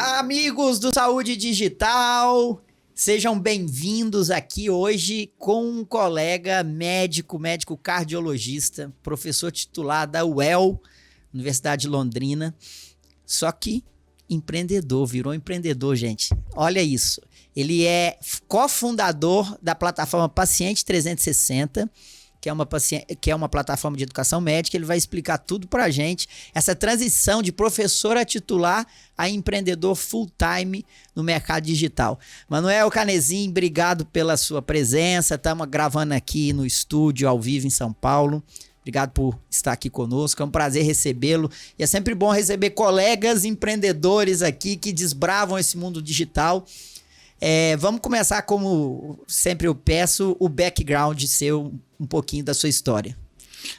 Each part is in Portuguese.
Amigos do Saúde Digital, sejam bem-vindos aqui hoje com um colega médico cardiologista, professor titular da UEL, Universidade de Londrina, só que empreendedor, virou empreendedor, gente. Olha isso, ele é cofundador da plataforma Paciente 360, que é uma plataforma de educação médica. Ele vai explicar tudo pra gente, essa transição de professor a titular a empreendedor full-time no mercado digital. Manuel Canezin, obrigado pela sua presença. Estamos gravando aqui no estúdio, ao vivo em São Paulo. Obrigado por estar aqui conosco, é um prazer recebê-lo. E é sempre bom receber colegas empreendedores aqui que desbravam esse mundo digital. Vamos começar, como sempre eu peço, o background seu, um pouquinho da sua história.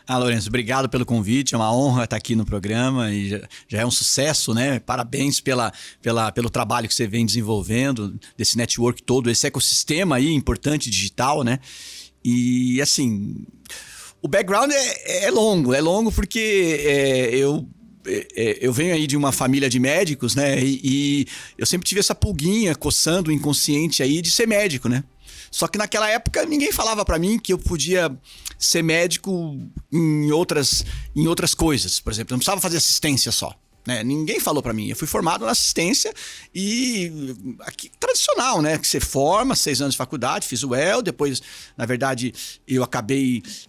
Lourenço, obrigado pelo convite, é uma honra estar aqui no programa e já é um sucesso, né? Parabéns pelo trabalho que você vem desenvolvendo, desse network todo, esse ecossistema aí importante digital, né? E assim, o background é longo porque eu venho aí de uma família de médicos, né? E eu sempre tive essa pulguinha coçando o inconsciente aí de ser médico, né? Só que naquela época ninguém falava pra mim que eu podia ser médico em outras coisas. Por exemplo, eu não precisava fazer assistência só, né? Ninguém falou pra mim. Eu fui formado na assistência e aqui, tradicional, né? Que você forma, 6 anos de faculdade, fiz o UEL, depois, na verdade,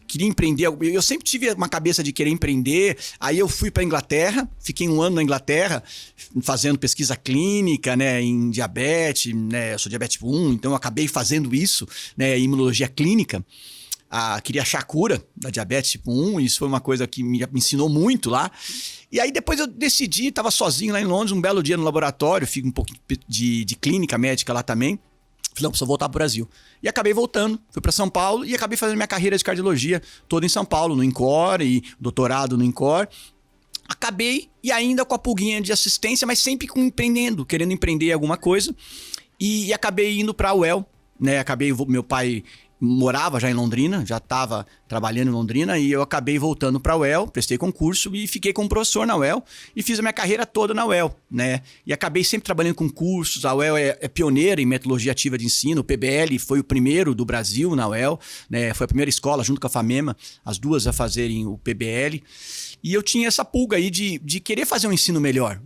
queria empreender. Eu sempre tive uma cabeça de querer empreender. Aí eu fui pra Inglaterra, fiquei 1 ano na Inglaterra fazendo pesquisa clínica, né, em diabetes, né? Eu sou diabetes tipo 1, então eu acabei fazendo isso, né, em imunologia clínica. Queria achar a cura da diabetes tipo 1, e isso foi uma coisa que me ensinou muito lá. E aí depois eu decidi, estava sozinho lá em Londres, um belo dia no laboratório, fiz um pouco de clínica médica lá também. Falei, não, preciso voltar pro Brasil. E acabei voltando, fui para São Paulo e acabei fazendo minha carreira de cardiologia toda em São Paulo, no INCOR, e doutorado no INCOR. Acabei, e ainda com a pulguinha de assistência, mas sempre querendo empreender alguma coisa. E acabei indo para a UEL, né? Meu pai morava já em Londrina, já estava trabalhando em Londrina, e eu acabei voltando para a UEL, prestei concurso e fiquei como professor na UEL e fiz a minha carreira toda na UEL, né? E acabei sempre trabalhando com cursos. A UEL é pioneira em metodologia ativa de ensino, o PBL foi o primeiro do Brasil na UEL, né? Foi a primeira escola, junto com a FAMEMA, as duas a fazerem o PBL. E eu tinha essa pulga aí de querer fazer um ensino melhor,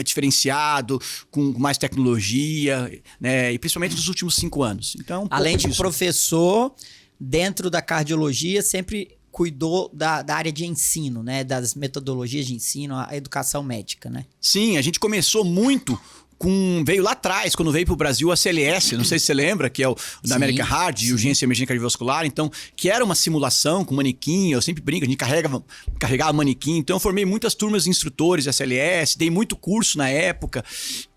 diferenciado, com mais tecnologia, né? E principalmente nos últimos 5 anos. Então, além de professor, dentro da cardiologia, sempre cuidou da área de ensino, né? Das metodologias de ensino, a educação médica, né? Sim, a gente começou muito veio lá atrás, quando veio para o Brasil a CLS, não sei se você lembra, que é o da American Heart, de urgência e emergência cardiovascular, então, que era uma simulação com manequim. Eu sempre brinco, a gente carregava manequim, então eu formei muitas turmas de instrutores de SLS, dei muito curso na época,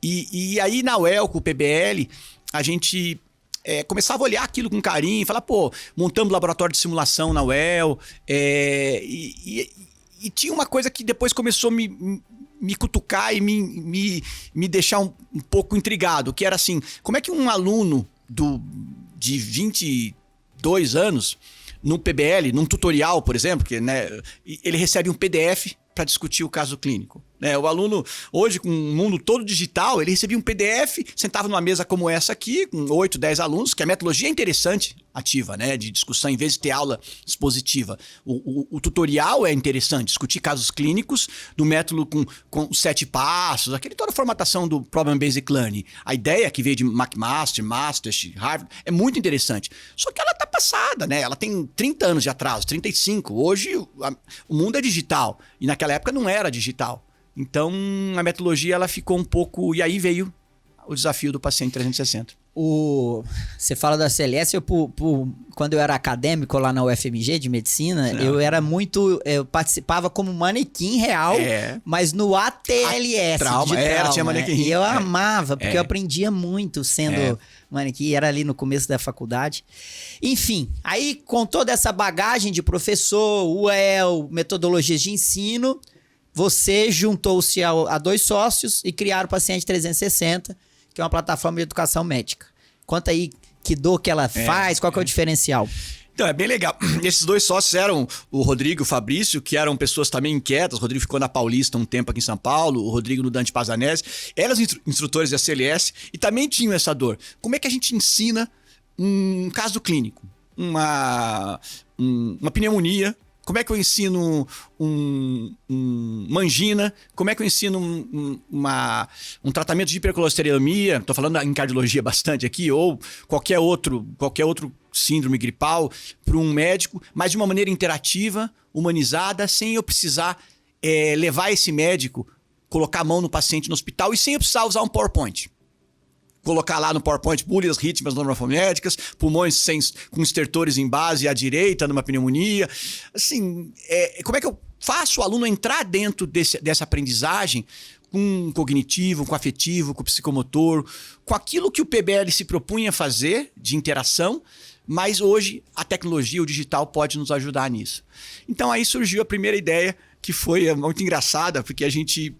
e aí na UEL, com o PBL, a gente começava a olhar aquilo com carinho, e falar, montamos laboratório de simulação na UEL, e tinha uma coisa que depois começou a me cutucar e me deixar um pouco intrigado, que era assim, como é que um aluno de 22 anos, no PBL, num tutorial, por exemplo, né, ele recebe um PDF para discutir o caso clínico, né? O aluno, hoje, com o mundo todo digital, ele recebia um PDF, sentava numa mesa como essa aqui, com 8, 10 alunos, que a metodologia é interessante, ativa, né? De discussão, em vez de ter aula expositiva. O tutorial é interessante, discutir casos clínicos do método com 7 passos, toda a formatação do Problem-Based Learning. A ideia que veio de McMaster, Masters, Harvard, é muito interessante. Só que ela tá passada, né? Ela tem 30 anos de atraso, 35. Hoje o mundo é digital, e naquela época não era digital. Então, a metodologia ela ficou um pouco... E aí veio o desafio do Paciente 360. Você fala da CLS, quando eu era acadêmico lá na UFMG de medicina, eu participava como manequim real, mas no ATLS. Tinha manequim. E eu amava, porque eu aprendia muito sendo manequim, era ali no começo da faculdade. Enfim, aí com toda essa bagagem de professor, UEL, metodologias de ensino, você juntou-se a 2 sócios e criaram o Paciente 360, que é uma plataforma de educação médica. Conta aí que dor que ela faz, qual que é o diferencial? Então, é bem legal. Esses dois sócios eram o Rodrigo e o Fabrício, que eram pessoas também inquietas. O Rodrigo ficou na Paulista um tempo aqui em São Paulo, o Rodrigo no Dante Pazanese. Eram os instrutores da CLS e também tinham essa dor. Como é que a gente ensina um caso clínico? Uma pneumonia? Como é que eu ensino uma angina? Como é que eu ensino um tratamento de hipercolesterolemia? Estou falando em cardiologia bastante aqui, ou qualquer outro síndrome gripal para um médico, mas de uma maneira interativa, humanizada, sem eu precisar levar esse médico, colocar a mão no paciente no hospital e sem eu precisar usar um PowerPoint. Colocar lá no PowerPoint bulhas rítmicas normofonéticas, pulmões com estertores em base à direita numa pneumonia. Assim, como é que eu faço o aluno entrar dentro dessa aprendizagem com o cognitivo, com o afetivo, com o psicomotor, com aquilo que o PBL se propunha a fazer de interação, mas hoje a tecnologia, o digital pode nos ajudar nisso. Então aí surgiu a primeira ideia, que foi muito engraçada, porque a gente...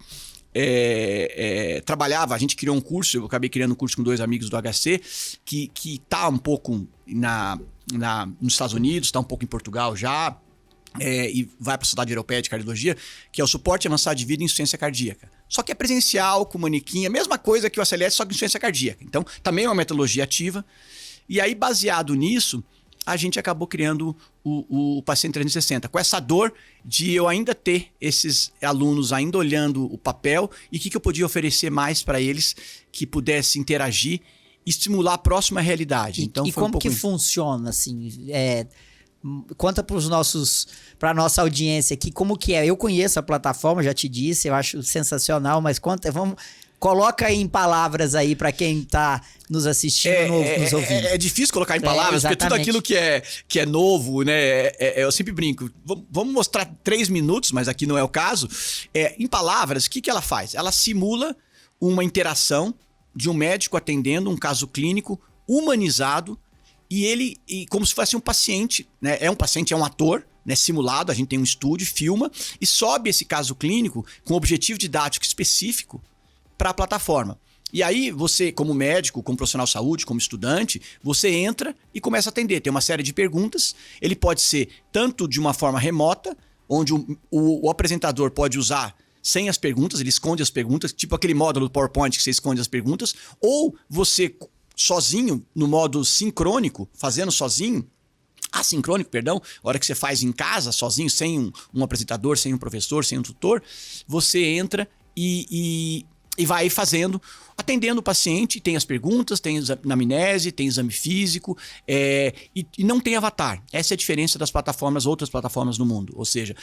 trabalhava, a gente criou um curso, eu acabei criando um curso com 2 amigos do HC, que tá um pouco nos Estados Unidos, tá um pouco em Portugal já, e vai para a Sociedade Europeia de Cardiologia, que é o suporte avançado de vida em insuficiência cardíaca. Só que é presencial, com manequim, a mesma coisa que o ACLS, só que insuficiência cardíaca. Então, também é uma metodologia ativa. E aí, baseado nisso, a gente acabou criando o Paciente 360, com essa dor de eu ainda ter esses alunos ainda olhando o papel e o que eu podia oferecer mais para eles que pudesse interagir e estimular a próxima realidade. Então, e foi como que funciona, assim? Conta para a nossa audiência aqui como que é. Eu conheço a plataforma, já te disse, eu acho sensacional, mas coloca em palavras aí para quem está nos assistindo, nos ouvindo. É difícil colocar em palavras, porque tudo aquilo que é novo, né? Eu sempre brinco. Vamos mostrar 3 minutos, mas aqui não é o caso. Em palavras, o que ela faz? Ela simula uma interação de um médico atendendo um caso clínico humanizado e como se fosse um paciente, né? É um paciente, é um ator, né, simulado, a gente tem um estúdio, filma e sobe esse caso clínico com objetivo didático específico para a plataforma. E aí você, como médico, como profissional de saúde, como estudante, você entra e começa a atender. Tem uma série de perguntas. Ele pode ser tanto de uma forma remota, onde o apresentador pode usar sem as perguntas, ele esconde as perguntas, tipo aquele módulo do PowerPoint que você esconde as perguntas, ou você sozinho, no modo sincrônico, fazendo sozinho, assincrônico, perdão, a hora que você faz em casa, sozinho, sem um apresentador, sem um professor, sem um tutor, você entra e vai fazendo, atendendo o paciente, tem as perguntas, tem anamnese, tem exame físico, e não tem avatar. Essa é a diferença das outras plataformas no mundo. Ou seja,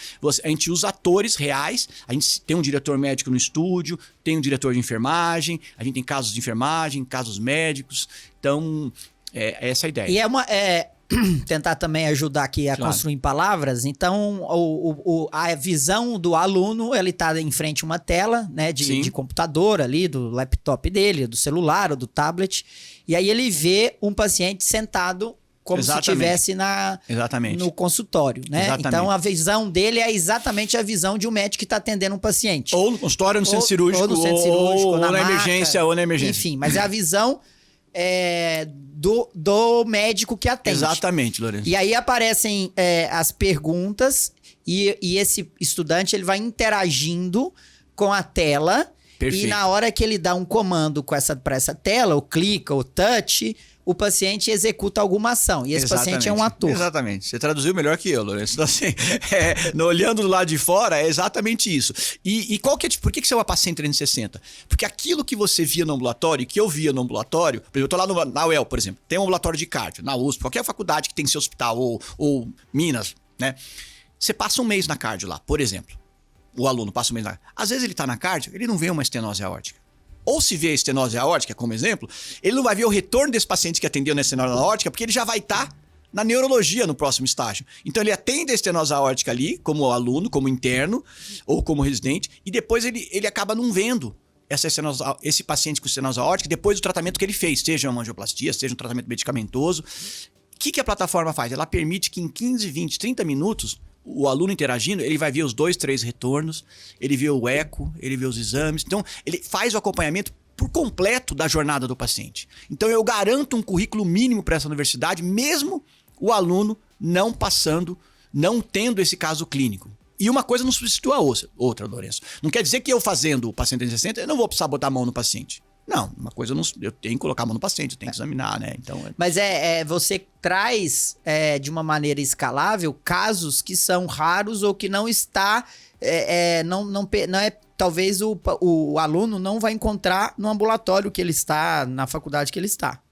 a gente usa atores reais, a gente tem um diretor médico no estúdio, tem um diretor de enfermagem, a gente tem casos de enfermagem, casos médicos. Então, essa é a ideia. E tentar também ajudar aqui a construir em palavras. Então, a visão do aluno, ele está em frente a uma tela, né, de computador ali, do laptop dele, do celular ou do tablet, e aí ele vê um paciente sentado como se estivesse no consultório, né? Exatamente. Então, a visão dele é exatamente a visão de um médico que está atendendo um paciente. Ou no consultório, no centro cirúrgico, ou na emergência, ou na emergência. Enfim, mas é a visão do médico que atende. Exatamente, Lourenço. E aí aparecem as perguntas e esse estudante ele vai interagindo com a tela. Perfeito. E na hora que ele dá um comando para essa tela, ou clica, ou touch, o paciente executa alguma ação. E esse paciente é um ator. Exatamente. Você traduziu melhor que eu, Lourenço. Então, assim, olhando do lado de fora, é exatamente isso. E qual que é, por que você é uma paciente 360? Porque aquilo que você via no ambulatório, que eu via no ambulatório, por exemplo, eu tô lá na UEL, por exemplo, tem um ambulatório de cardio, na USP, qualquer faculdade que tem seu hospital, ou Minas, né? Você passa um mês na cardio lá, por exemplo. O aluno passa um mês na cardio. Às vezes ele tá na cardio, ele não vê uma estenose aórtica. Ou se vê a estenose aórtica, como exemplo, ele não vai ver o retorno desse paciente que atendeu na estenose aórtica, porque ele já vai estar na neurologia no próximo estágio. Então ele atende a estenose aórtica ali, como aluno, como interno, ou como residente, e depois ele acaba não vendo esse paciente com estenose aórtica depois do tratamento que ele fez, seja uma angioplastia, seja um tratamento medicamentoso. O que a plataforma faz? Ela permite que em 15, 20, 30 minutos, o aluno interagindo, ele vai ver os 2, 3 retornos, ele vê o eco, ele vê os exames. Então, ele faz o acompanhamento por completo da jornada do paciente. Então, eu garanto um currículo mínimo para essa universidade, mesmo o aluno não passando, não tendo esse caso clínico. E uma coisa não substitui a outra, Lourenço. Não quer dizer que eu fazendo o paciente 360, eu não vou precisar botar a mão no paciente. Não, uma coisa eu tenho que colocar a mão no paciente, eu tenho que examinar, né? Então, Mas você traz de uma maneira escalável casos que são raros ou que não está. Não é. Talvez o aluno não vai encontrar no ambulatório que ele está, na faculdade que ele está.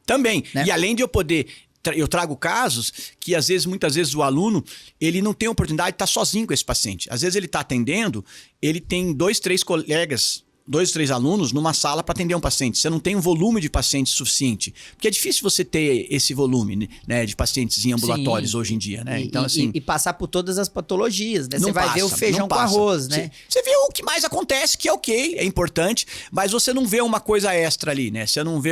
Também. Né? E além de eu trago casos que muitas vezes o aluno, ele não tem a oportunidade de estar sozinho com esse paciente. Às vezes ele está atendendo, ele tem 2, 3 colegas, 2, 3 alunos numa sala para atender um paciente. Você não tem um volume de pacientes suficiente. Porque é difícil você ter esse volume, né, de pacientes em ambulatórios hoje em dia, né? Então, assim, e passar por todas as patologias, né? Não Você vai passa, ver o feijão não com passa. arroz, né? Você vê o que mais acontece, que é ok, é importante, mas você não vê uma coisa extra ali, né? Você não vê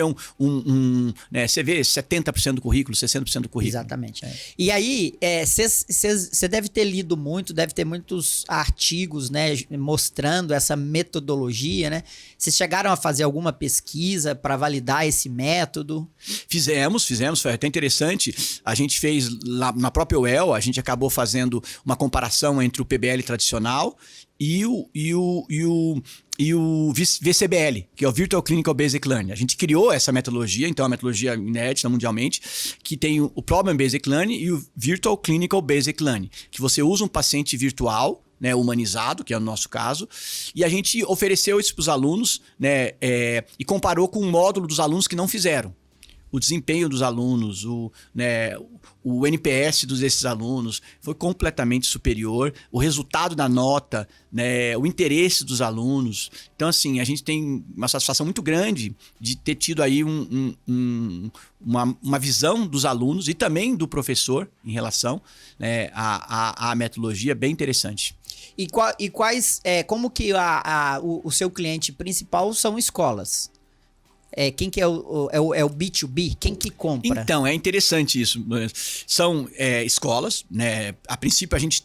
né? Você vê 70% do currículo, 60% do currículo. Exatamente. E aí, você deve ter lido muito, deve ter muitos artigos, né, mostrando essa metodologia, né? Vocês chegaram a fazer alguma pesquisa para validar esse método? Fizemos, foi até interessante. A gente fez lá na própria UEL, a gente acabou fazendo uma comparação entre o PBL tradicional e o VCBL, que é o Virtual Clinical Basic Learning. A gente criou essa metodologia, então é uma metodologia inédita mundialmente, que tem o Problem Basic Learning e o Virtual Clinical Basic Learning, que você usa um paciente virtual, né, humanizado, que é o nosso caso, e a gente ofereceu isso para os alunos, né, e comparou com o módulo dos alunos que não fizeram. O desempenho dos alunos, o NPS desses alunos foi completamente superior, o resultado da nota, né, o interesse dos alunos. Então, assim, a gente tem uma satisfação muito grande de ter tido aí uma visão dos alunos e também do professor em relação, né, à metodologia bem interessante. E quais, como que o seu cliente principal são escolas? Quem que é o B2B? Quem que compra? Então, é interessante isso. São escolas, né? A princípio a gente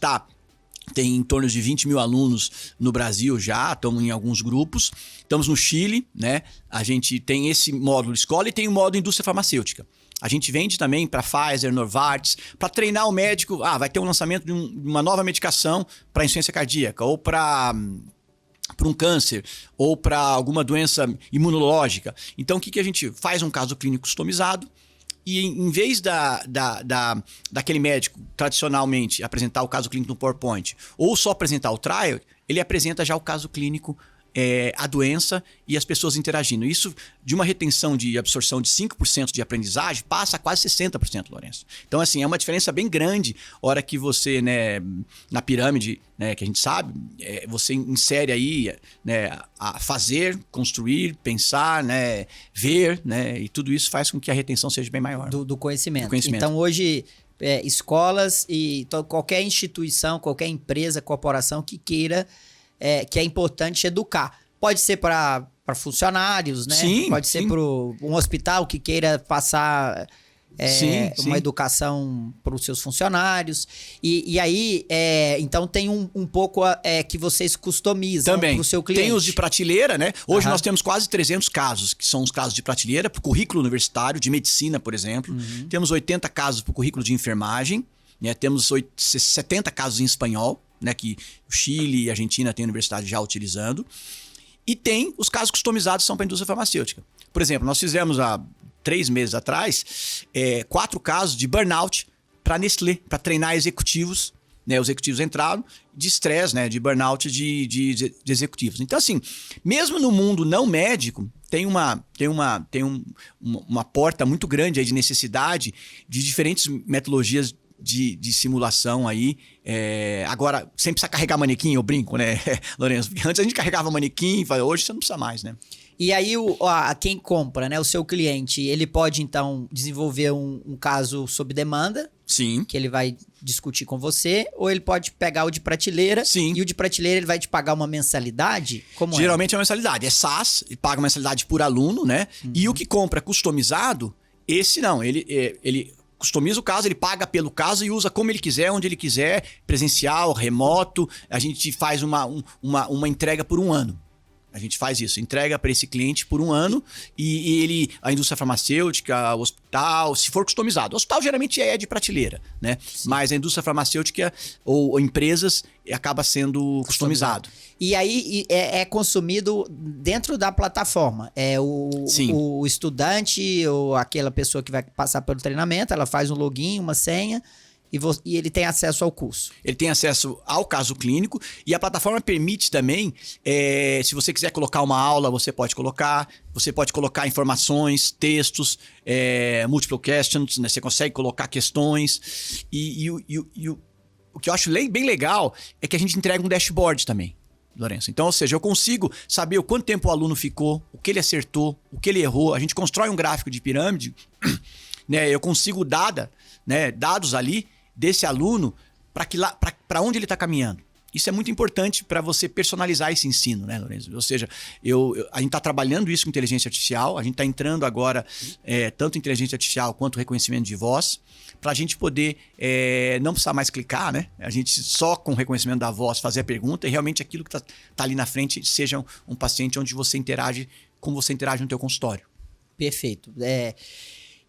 tem em torno de 20 mil alunos no Brasil já, estamos em alguns grupos. Estamos no Chile, né? A gente tem esse módulo escola e tem o módulo indústria farmacêutica. A gente vende também para Pfizer, Novartis, para treinar o médico. Vai ter um lançamento de uma nova medicação para insuficiência cardíaca ou para um câncer ou para alguma doença imunológica. Então, o que a gente faz? Um caso clínico customizado e em vez daquele médico tradicionalmente apresentar o caso clínico no PowerPoint ou só apresentar o trial, ele apresenta já o caso clínico, a doença e as pessoas interagindo. Isso, de uma retenção de absorção de 5% de aprendizagem, passa a quase 60%, Lourenço. Então, assim, é uma diferença bem grande a hora que você, né, na pirâmide, né, que a gente sabe, você insere aí, né, a fazer, construir, pensar, né, ver, né, e tudo isso faz com que a retenção seja bem maior. Do conhecimento. Então, hoje, escolas e qualquer instituição, qualquer empresa, corporação que queira, que é importante educar. Pode ser para funcionários, né? Sim, pode ser para um hospital que queira passar uma educação para os seus funcionários. E aí, então tem um pouco que vocês customizam para o seu cliente. Tem os de prateleira, né? Hoje nós temos quase 300 casos, que são os casos de prateleira, para o currículo universitário, de medicina, por exemplo. Temos 80 casos para o currículo de enfermagem, né? Temos 70 casos em espanhol, né, que o Chile e a Argentina têm universidade já utilizando. E tem os casos customizados que são para a indústria farmacêutica. Por exemplo, nós fizemos há 3 meses atrás 4 casos de burnout para a Nestlé, para treinar executivos. Né, os executivos entraram de estresse, né, de burnout de executivos. Então, assim, mesmo no mundo não médico, tem uma porta muito grande aí de necessidade de diferentes metodologias de simulação aí. Agora, sem precisar carregar manequim, eu brinco, né, Lourenço? Porque antes a gente carregava manequim, hoje você não precisa mais, né? E aí, quem compra, né, o seu cliente, ele pode, então, desenvolver um caso sob demanda. Sim. Que ele vai discutir com você, ou ele pode pegar o de prateleira. Sim. E o de prateleira ele vai te pagar uma mensalidade? Como Geralmente é uma mensalidade. É SaaS, ele paga uma mensalidade por aluno, né? E o que compra customizado, esse não. Ele customiza o caso, ele paga pelo caso e usa como ele quiser, onde ele quiser, presencial, remoto. A gente faz uma entrega por 1 ano. A gente faz isso, entrega para esse cliente por um ano e a indústria farmacêutica, o hospital, se for customizado. O hospital geralmente é de prateleira, né? Sim. Mas a indústria farmacêutica ou empresas acaba sendo customizado. E aí é consumido dentro da plataforma. O estudante ou aquela pessoa que vai passar pelo treinamento, ela faz um login, uma senha, e ele tem acesso ao curso. Ele tem acesso ao caso clínico e a plataforma permite também, se você quiser colocar uma aula, você pode colocar informações, textos, multiple questions, né? Você consegue colocar questões. O que eu acho bem legal é que a gente entrega um dashboard também, Lourenço. Então, ou seja, eu consigo saber o quanto tempo o aluno ficou, o que ele acertou, o que ele errou. A gente constrói um gráfico de pirâmide, né? Eu consigo dados ali desse aluno para onde ele está caminhando. Isso é muito importante para você personalizar esse ensino, né, Lourenço? Ou seja, a gente está trabalhando isso com inteligência artificial, a gente está entrando agora tanto inteligência artificial quanto reconhecimento de voz, para a gente poder não precisar mais clicar, né? A gente só com reconhecimento da voz fazer a pergunta e realmente aquilo que está ali na frente seja um paciente onde você interage, como você interage no teu consultório. Perfeito.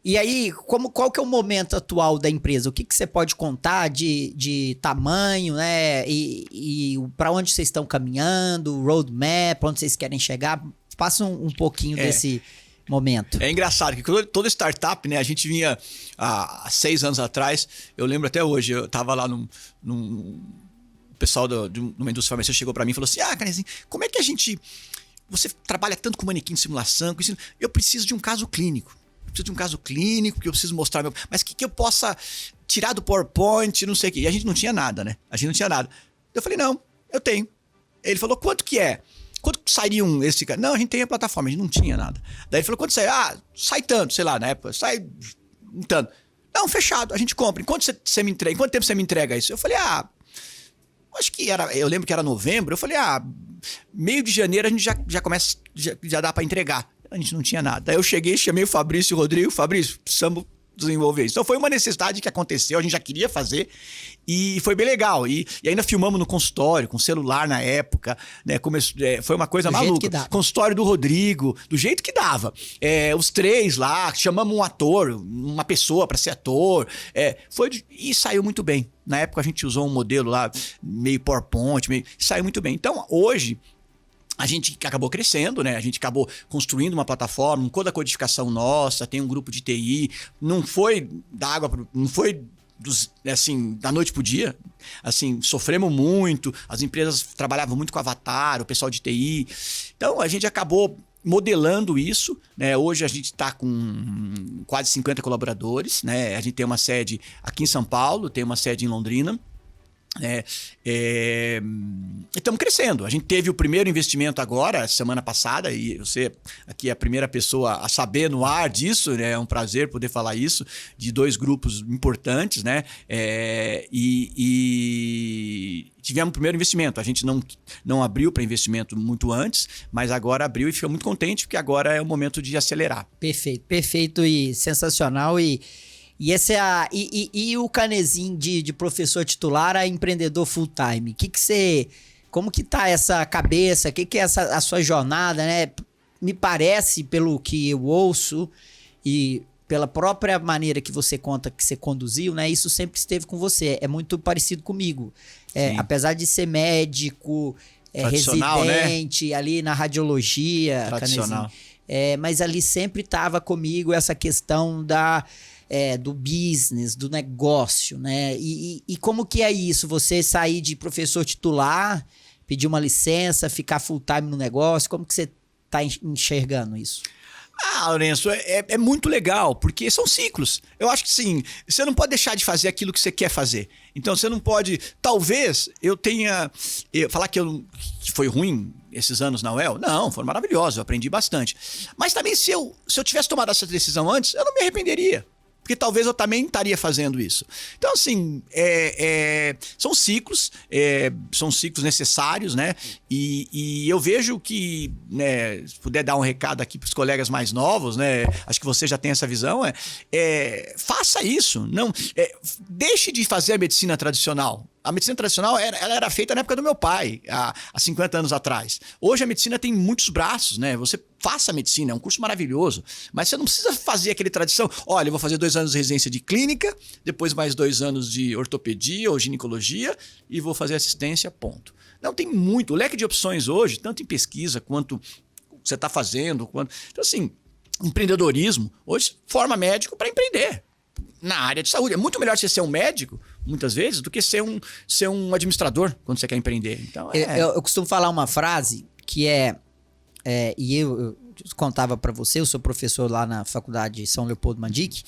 E aí, qual que é o momento atual da empresa? O que você pode contar de tamanho, né? E para onde vocês estão caminhando, roadmap, para onde vocês querem chegar? Passa um pouquinho desse momento. É engraçado que toda startup, né? A gente vinha há 6 anos atrás, eu lembro até hoje, eu estava lá o pessoal de uma indústria farmacêutica chegou para mim e falou assim, Canezinho, como é que você trabalha tanto com manequim de simulação, com isso? Eu preciso de um caso clínico. Que eu preciso mostrar mas que eu possa tirar do PowerPoint, não sei o quê. E a gente não tinha nada, né? Eu falei, não, eu tenho. Ele falou, quanto que é? Quanto sairia esse cara? Não, a gente tem a plataforma, a gente não tinha nada. Daí ele falou, quanto sai? Sai tanto, sei lá, na época, sai tanto. Não, fechado, a gente compra. Em quanto você me entrega? Em quanto tempo você me entrega isso? Eu falei, acho que eu lembro que era novembro. Eu falei, meio de janeiro a gente já começa, já dá para entregar. A gente não tinha nada. Daí eu cheguei, chamei o Fabrício e o Rodrigo. Fabrício, precisamos desenvolver isso. Então foi uma necessidade que aconteceu, a gente já queria fazer e foi bem legal. E ainda filmamos no consultório, com celular na época, né? Foi uma coisa maluca. Consultório do Rodrigo, do jeito que dava. Os 3 lá, chamamos um ator, uma pessoa para ser ator. E saiu muito bem. Na época a gente usou um modelo lá, meio PowerPoint, saiu muito bem. Então hoje a gente acabou crescendo, né? A gente acabou construindo uma plataforma, com toda a codificação nossa, tem um grupo de TI, não foi não foi da noite pro dia. Assim, sofremos muito, as empresas trabalhavam muito com avatar, o pessoal de TI. Então a gente acabou modelando isso, né? Hoje a gente está com quase 50 colaboradores, né? A gente tem uma sede aqui em São Paulo, tem uma sede em Londrina. Estamos crescendo. A gente teve o primeiro investimento agora, semana passada, e você aqui é a primeira pessoa a saber no ar disso, né? É um prazer poder falar isso, de 2 grupos importantes, né? E tivemos o primeiro investimento. A gente não abriu para investimento muito antes, mas agora abriu e fica muito contente, porque agora é o momento de acelerar. Perfeito e sensacional. E o Canezinho de professor titular a empreendedor full time? Como que tá essa cabeça? O que é a sua jornada, né? Me parece, pelo que eu ouço e pela própria maneira que você conta que você conduziu, né? Isso sempre esteve com você. É muito parecido comigo. Apesar de ser médico, residente, né? Ali na radiologia, tradicional. Mas ali sempre estava comigo essa questão do business, do negócio, né? E como que é isso? Você sair de professor titular, pedir uma licença, ficar full time no negócio? Como que você está enxergando isso? Lourenço, é muito legal, porque são ciclos. Eu acho que sim, você não pode deixar de fazer aquilo que você quer fazer. Então você não pode... Talvez eu tenha... falar que foi ruim esses anos na UEL? Não, foi maravilhoso, eu aprendi bastante. Mas também se eu tivesse tomado essa decisão antes, eu não me arrependeria. Porque talvez eu também estaria fazendo isso. Então, assim, são ciclos necessários, né? E eu vejo que, né, se puder dar um recado aqui para os colegas mais novos, né? Acho que você já tem essa visão, faça isso. Não, deixe de fazer a medicina tradicional. A medicina tradicional ela era feita na época do meu pai, há 50 anos atrás. Hoje a medicina tem muitos braços, né? Você faça medicina, é um curso maravilhoso, mas você não precisa fazer aquele tradição. Olha, eu vou fazer 2 anos de residência de clínica, depois mais 2 anos de ortopedia ou ginecologia e vou fazer assistência, ponto. Não, tem muito. O leque de opções hoje, tanto em pesquisa quanto você está fazendo. Então, assim, empreendedorismo, hoje forma médico para empreender na área de saúde. É muito melhor você ser um médico, muitas vezes, do que ser um administrador quando você quer empreender. Então, eu costumo falar uma frase que e eu contava para você, eu sou professor lá na Faculdade São Leopoldo Mandic,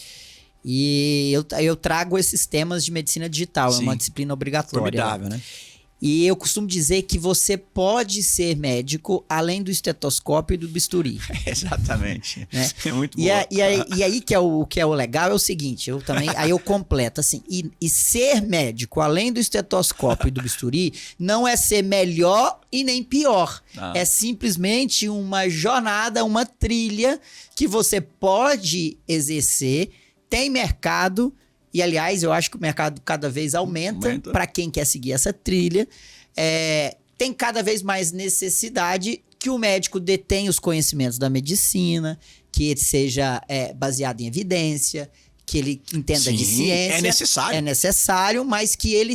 e eu trago esses temas de medicina digital, Sim. É uma disciplina obrigatória. Formidável, né? E eu costumo dizer que você pode ser médico além do estetoscópio e do bisturi. Exatamente. Né? É muito bom. E aí que é o legal é o seguinte, aí eu completo assim, e ser médico além do estetoscópio e do bisturi não é ser melhor e nem pior. Não. É simplesmente uma jornada, uma trilha que você pode exercer, tem mercado. E, aliás, eu acho que o mercado cada vez aumenta para quem quer seguir essa trilha. Tem cada vez mais necessidade que o médico detenha os conhecimentos da medicina, que ele seja baseado em evidência, que ele entenda de ciência. É necessário. É necessário, mas que ele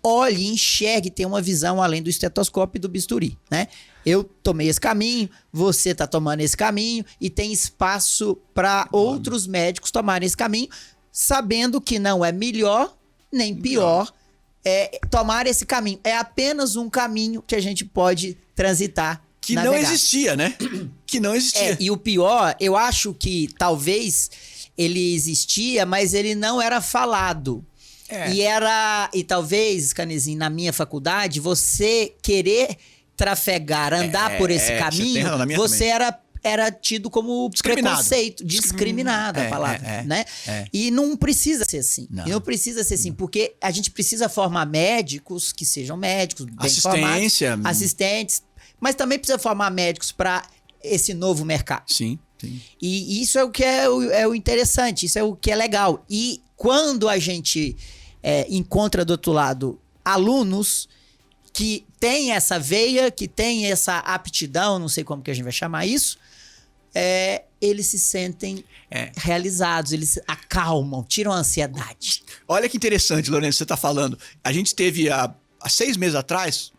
olhe, enxergue, tenha uma visão além do estetoscópio e do bisturi, né? Eu tomei esse caminho, você está tomando esse caminho e tem espaço para outros médicos tomarem esse caminho, sabendo que não é melhor nem pior tomar esse caminho. É apenas um caminho que a gente pode transitar. Que navegar. não existia, né? Que não existia. E o pior, eu acho que talvez ele existia, mas ele não era falado. E talvez, Canezinho, na minha faculdade, você querer trafegar, andar por esse caminho, você era tido como preconceito, discriminada a palavra, né? E não precisa ser assim. Não. E não precisa ser assim, porque a gente precisa formar médicos que sejam médicos, bem formados, assistentes, mas também precisa formar médicos para esse novo mercado. Sim. E isso é o que é o interessante, isso é o que é legal. E quando a gente encontra do outro lado alunos que têm essa veia, que têm essa aptidão, não sei como que a gente vai chamar isso, eles se sentem realizados, eles acalmam, tiram a ansiedade. Olha que interessante, Lourenço, você está falando. A gente teve há 6 meses atrás,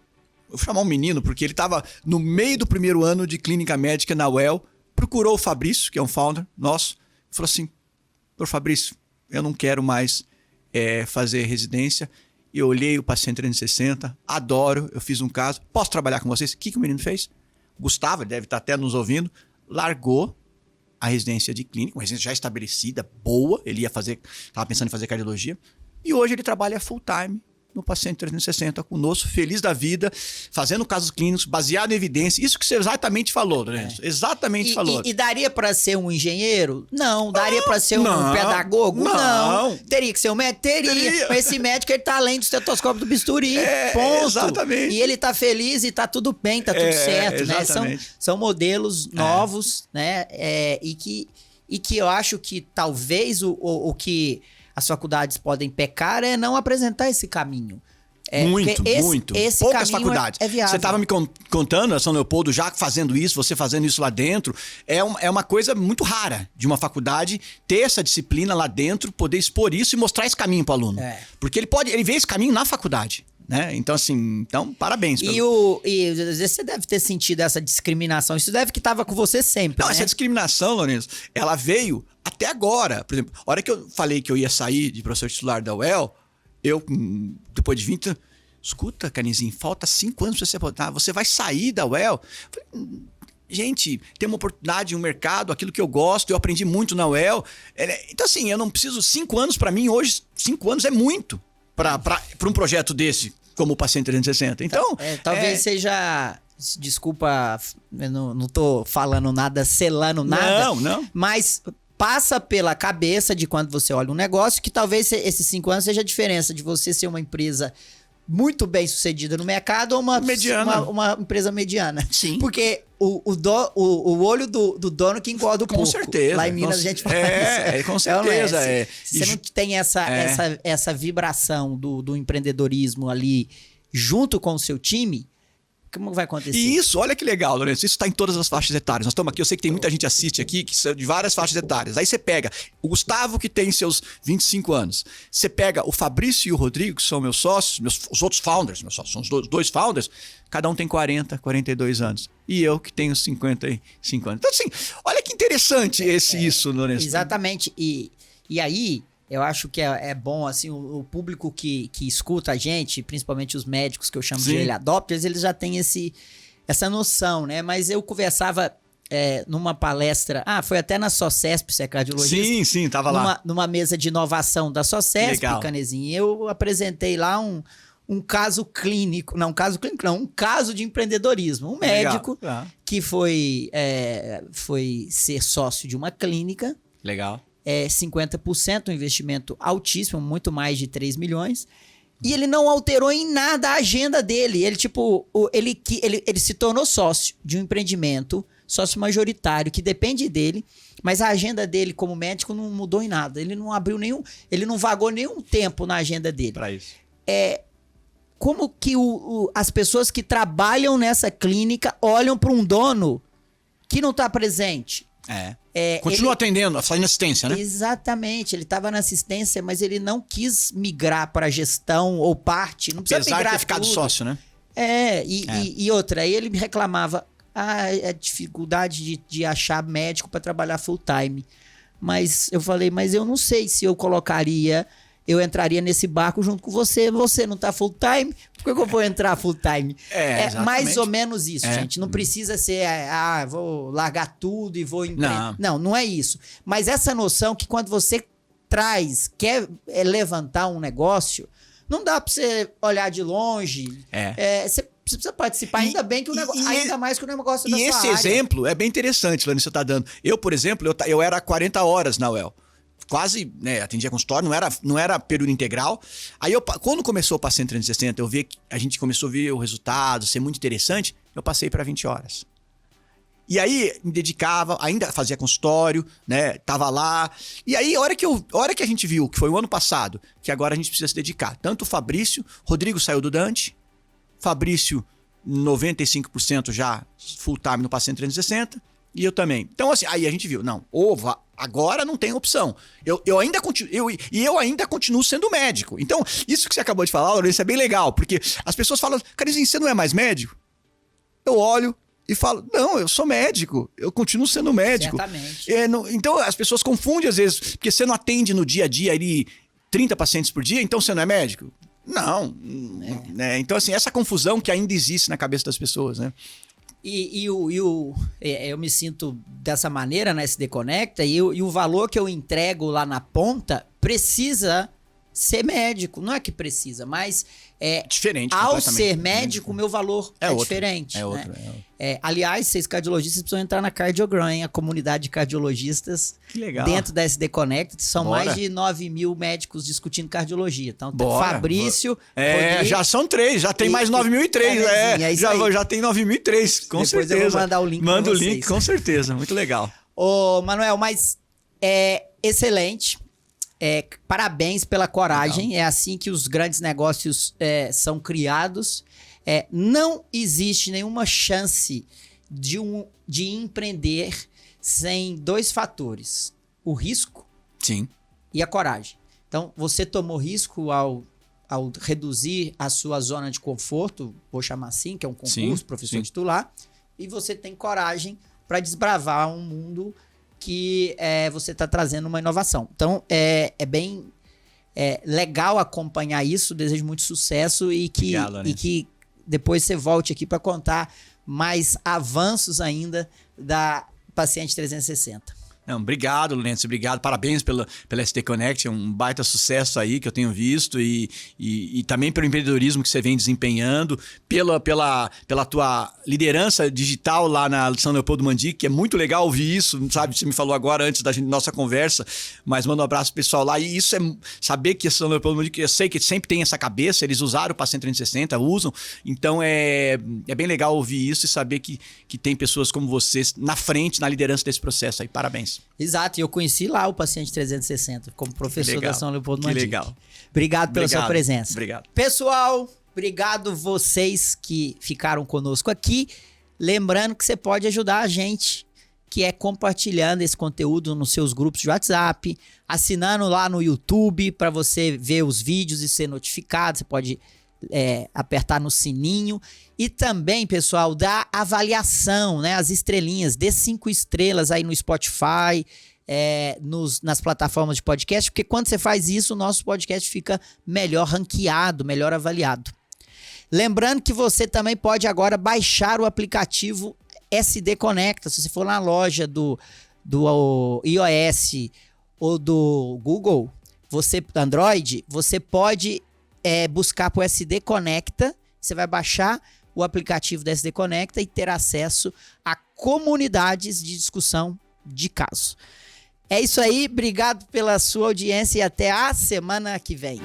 vou chamar um menino, porque ele estava no meio do primeiro ano de clínica médica na UEL, procurou o Fabrício, que é um founder nosso, e falou assim: Doutor Fabrício, eu não quero mais fazer residência. Eu olhei o paciente 360, adoro, eu fiz um caso, posso trabalhar com vocês? O que o menino fez? Gustavo, ele deve estar até nos ouvindo, largou a residência de clínica, uma residência já estabelecida, boa, ele estava pensando em fazer cardiologia, e hoje ele trabalha full time no paciente 360 conosco, feliz da vida, fazendo casos clínicos, baseado em evidência. Isso que você exatamente falou, Lourenço. Exatamente falou. E daria para ser um engenheiro? Não. Daria para ser um pedagogo? Não. Teria que ser um médico? Teria. Mas esse médico, ele tá além do estetoscópio do bisturi. Ponto. Exatamente. E ele tá feliz e tá tudo bem, tá tudo certo, né? São modelos novos, né? E que eu acho que talvez o que as faculdades podem pecar é não apresentar esse caminho. Muito. Esse poucas caminho faculdades. é viável. Você estava me contando, a São Leopoldo já fazendo isso, você fazendo isso lá dentro. É uma coisa muito rara de uma faculdade ter essa disciplina lá dentro, poder expor isso e mostrar esse caminho para o aluno. Porque ele vê esse caminho na faculdade. Né? Então, assim, parabéns. E às vezes você deve ter sentido essa discriminação. Isso deve que estava com você sempre. Não, né? Essa discriminação, Lourenço, ela veio até agora. Por exemplo, a hora que eu falei que eu ia sair de professor titular da UEL, depois de 20 anos, escuta, Canizinho, falta 5 anos para você aposentar, você vai sair da UEL? Eu falei, gente, tem uma oportunidade, um mercado, aquilo que eu gosto, eu aprendi muito na UEL. Então, assim, eu não preciso. 5 anos para mim hoje, 5 anos é muito para um projeto desse, como o Paciente 360. Então, talvez seja. Desculpa, eu não tô falando nada, selando nada. Não. Mas passa pela cabeça de quando você olha um negócio que talvez esses 5 anos seja a diferença de você ser uma empresa muito bem sucedida no mercado ou uma empresa mediana. Sim. Porque o olho do dono que engorda o porco. Com certeza. Lá em Minas a gente fala isso. Com certeza. Se você não tem essa vibração do empreendedorismo ali junto com o seu time, como vai acontecer? E isso, olha que legal, Lourenço, isso está em todas as faixas etárias. Nós estamos aqui, eu sei que tem muita gente que assiste aqui, que são de várias faixas etárias. Aí você pega o Gustavo, que tem seus 25 anos. Você pega o Fabrício e o Rodrigo, que são meus sócios, os outros founders, meus sócios, são os dois founders, cada um tem 40, 42 anos. E eu que tenho 55 anos. Então assim, olha que interessante isso, Lourenço. Exatamente. E aí... Eu acho que é bom, assim, o público que escuta a gente, principalmente os médicos que eu chamo de early adopters, eles já têm essa noção, né? Mas eu conversava numa palestra, foi até na SOCESP, você é cardiologista? Sim, tava lá. Numa mesa de inovação da SOCESP, Canezinho, eu apresentei lá um caso clínico, não, um caso de empreendedorismo. Um médico que foi ser sócio de uma clínica. Legal. 50%, um investimento altíssimo, muito mais de 3 milhões. E ele não alterou em nada a agenda dele. Ele se tornou sócio de um empreendimento, sócio majoritário, que depende dele, mas a agenda dele como médico não mudou em nada. Ele não vagou nenhum tempo na agenda dele. Para isso. Como que as pessoas que trabalham nessa clínica olham para um dono que não está presente? Continua atendendo, fazendo assistência, né? Exatamente, ele estava na assistência, mas ele não quis migrar para gestão ou parte, não precisa Apesar migrar de ter ficado sócio, né? E outra, aí ele me reclamava a dificuldade de achar médico para trabalhar full time. Mas eu falei, mas eu não sei se eu entraria nesse barco junto com você. Você não tá full time, por que eu vou entrar full time? Mais ou menos isso, gente. Não precisa ser, vou largar tudo e vou empreender. Não é isso. Mas essa noção que quando você quer levantar um negócio, não dá para você olhar de longe. Você precisa participar, ainda bem que o negócio, ainda mais que o negócio da sua área. E esse exemplo é bem interessante, Lani, você tá dando. Eu, por exemplo, eu era 40 horas na UEL. Quase, atendia consultório, não era período integral. Aí, quando começou o Paciente 360, eu vi que a gente começou a ver o resultado, ser muito interessante, eu passei para 20 horas. E aí, me dedicava, ainda fazia consultório, né? Tava lá. E aí, a hora que a gente viu, que foi o ano passado, que agora a gente precisa se dedicar. Tanto o Fabrício, Rodrigo saiu do Dante, Fabrício, 95% já full time no Paciente 360, e eu também. Então, assim, aí a gente viu, agora não tem opção. Eu ainda continuo sendo médico. Então, isso que você acabou de falar, Lourenço, é bem legal, porque as pessoas falam, Carizinho, você não é mais médico? Eu olho e falo, não, eu sou médico, eu continuo sendo médico. Certamente. Então, as pessoas confundem às vezes, porque você não atende no dia a dia ali 30 pacientes por dia, então você não é médico? Não. Então, assim, essa confusão que ainda existe na cabeça das pessoas, né? Eu me sinto dessa maneira na SD Conecta e o valor que eu entrego lá na ponta precisa ser médico. Não é que precisa, mas diferente. Ao ser médico, o meu valor é diferente. É outro. Aliás, vocês cardiologistas precisam entrar na Cardiogram, a comunidade de cardiologistas dentro da SD Connect. São mais de 9 mil médicos discutindo cardiologia. Então, Fabrício... Rodrigo, já são 3, já tem mais 9.003. Já tem 9.003, com certeza. Depois eu vou mandar o link Manda o link, com certeza. Muito legal. Ô, Manuel, mas é excelente. Parabéns pela coragem. Legal. É assim que os grandes negócios são criados. Não existe nenhuma chance de empreender sem 2 fatores: o risco e a coragem. Então, você tomou risco ao reduzir a sua zona de conforto, vou chamar assim, que é um concurso, professor titular, e você tem coragem para desbravar um mundo que você está trazendo uma inovação. Então, é bem legal acompanhar isso. Desejo muito sucesso e que depois você volte aqui para contar mais avanços ainda da Paciente 360. Não, obrigado, Lenço, obrigado, parabéns pela SD Connect, é um baita sucesso aí que eu tenho visto e também pelo empreendedorismo que você vem desempenhando, pela tua liderança digital lá na São Leopoldo Mandic, que é muito legal ouvir isso, sabe? Você me falou agora antes da nossa conversa, mas manda um abraço pro pessoal lá e isso é saber que a São Leopoldo Mandic, eu sei que sempre tem essa cabeça, eles usaram o Paciente 360, usam, então é bem legal ouvir isso e saber que tem pessoas como vocês na frente, na liderança desse processo aí, parabéns. Exato, e eu conheci lá o Paciente 360 como professor da São Leopoldo Mandic. Que legal. Obrigado pela sua presença. Obrigado. Pessoal, obrigado vocês que ficaram conosco aqui. Lembrando que você pode ajudar a gente, que é compartilhando esse conteúdo nos seus grupos de WhatsApp, assinando lá no YouTube para você ver os vídeos e ser notificado. Você pode apertar no sininho. E também, pessoal, dá avaliação, né? As estrelinhas, dê 5 estrelas aí no Spotify, nas plataformas de podcast, porque quando você faz isso, o nosso podcast fica melhor ranqueado, melhor avaliado. Lembrando que você também pode agora baixar o aplicativo SD Conecta. Se você for na loja do iOS ou do Google, Android, você pode buscar por SD Conecta. Você vai baixar o aplicativo da SD Conecta e ter acesso a comunidades de discussão de caso. É isso aí, obrigado pela sua audiência e até a semana que vem.